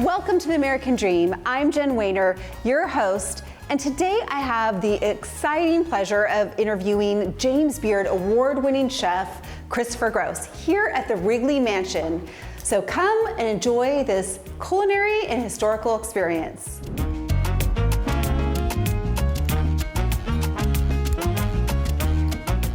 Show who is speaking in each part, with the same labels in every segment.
Speaker 1: Welcome to the American Dream. I'm Jen Wayner, your host, and today I have the exciting pleasure of interviewing James Beard award-winning chef Christopher Gross here at the Wrigley Mansion. So come and enjoy this culinary and historical experience.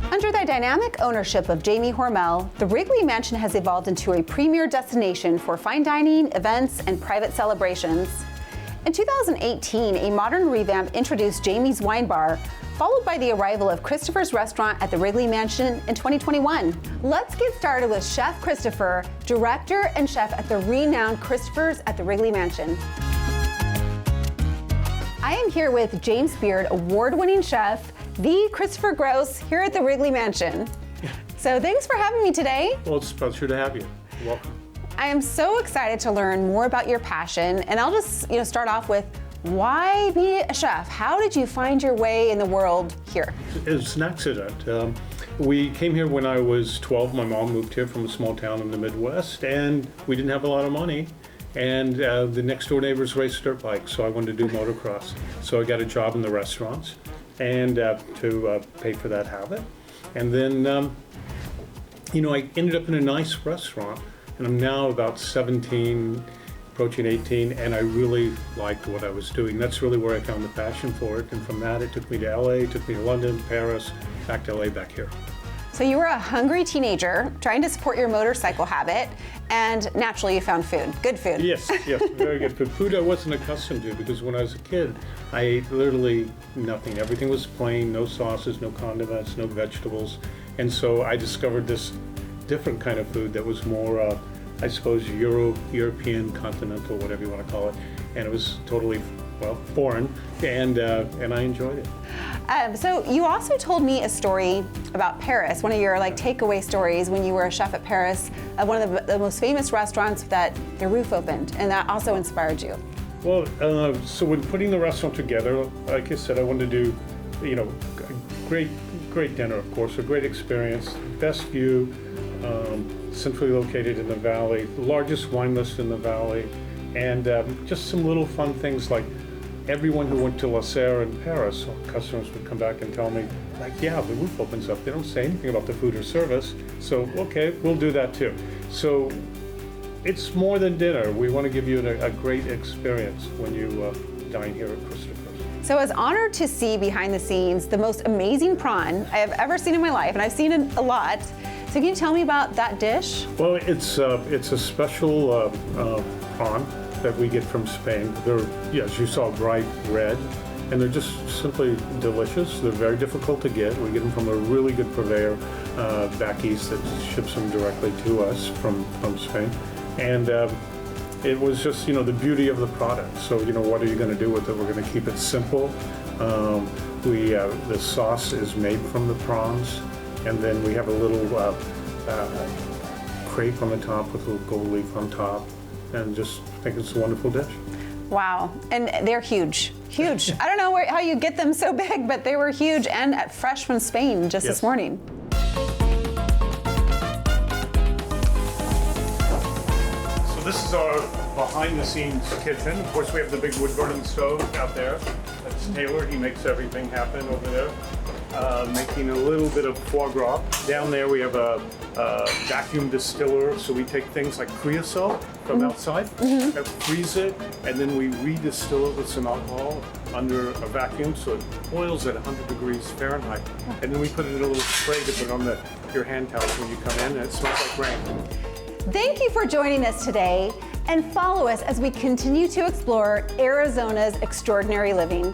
Speaker 1: Under the dynamic ownership of Jamie Hormel, the Wrigley Mansion has evolved into a premier destination for fine dining, events, and private celebrations. In 2018, a modern revamp introduced Jamie's Wine Bar, followed by the arrival of Christopher's Restaurant at the Wrigley Mansion in 2021. Let's get started with Chef Christopher, director and chef at the renowned Christopher's at the Wrigley Mansion. I am here with James Beard, award-winning chef, the Christopher Gross, here at the Wrigley Mansion. So thanks for having me today.
Speaker 2: Well, it's a pleasure to have you. You're welcome.
Speaker 1: I am so excited to learn more about your passion, and I'll just start off with, why be a chef? How did you find your way in the world here?
Speaker 2: It's an accident. We came here when I was 12. My mom moved here from a small town in the Midwest, and we didn't have a lot of money. And the next door neighbors raced dirt bikes, so I wanted to do motocross. So I got a job in the restaurants and to pay for that habit. And then, I ended up in a nice restaurant, and I'm now about 17, approaching 18, and I really liked what I was doing. That's really where I found the passion for it. And from that, it took me to LA, took me to London, Paris, back to LA, back here.
Speaker 1: So you were a hungry teenager trying to support your motorcycle habit, and naturally you found food, good food.
Speaker 2: Yes, very good food. Food I wasn't accustomed to, because when I was a kid, I ate literally nothing. Everything was plain, no sauces, no condiments, no vegetables. And so I discovered this different kind of food that was more, I suppose, European, continental, whatever you want to call it. And it was totally, foreign, and I enjoyed it.
Speaker 1: So you also told me a story about Paris, one of your takeaway stories when you were a chef at Paris, one of the most famous restaurants that the roof opened, and that also inspired you.
Speaker 2: Well, so when putting the restaurant together, like I said, I wanted to do, a great dinner, of course, a great experience, best view, centrally located in the valley, the largest wine list in the valley, and just some little fun things like everyone who went to La Serre in Paris, customers would come back and tell me, the roof opens up. They don't say anything about the food or service, so okay, we'll do that too. So it's more than dinner. We want to give you a great experience when you dine here at Christopher's.
Speaker 1: So I was honored to see behind the scenes the most amazing prawn I have ever seen in my life, and I've seen it a lot. So can you tell me about that dish?
Speaker 2: Well, it's a special prawn that we get from Spain. They're, as you saw, bright red, and they're just simply delicious. They're very difficult to get. We get them from a really good purveyor back east that ships them directly to us from Spain. And it was just, the beauty of the product. So, what are you going to do with it? We're going to keep it simple. The sauce is made from the prawns, and then we have a little crepe on the top with a little gold leaf on top. And just think it's a wonderful dish.
Speaker 1: Wow, and they're huge. I don't know how you get them so big, but they were huge and fresh from Spain just this morning.
Speaker 2: So this is our behind-the-scenes kitchen. Of course, we have the big wood-burning stove out there. That's Taylor. He makes everything happen over there. Making a little bit of foie gras. Down there we have a vacuum distiller, so we take things like creosote from outside, freeze it, and then we redistill it with some alcohol under a vacuum, so it boils at 100 degrees Fahrenheit. And then we put it in a little spray to put on your hand towels when you come in, and it smells like rain.
Speaker 1: Thank you for joining us today, and follow us as we continue to explore Arizona's extraordinary living.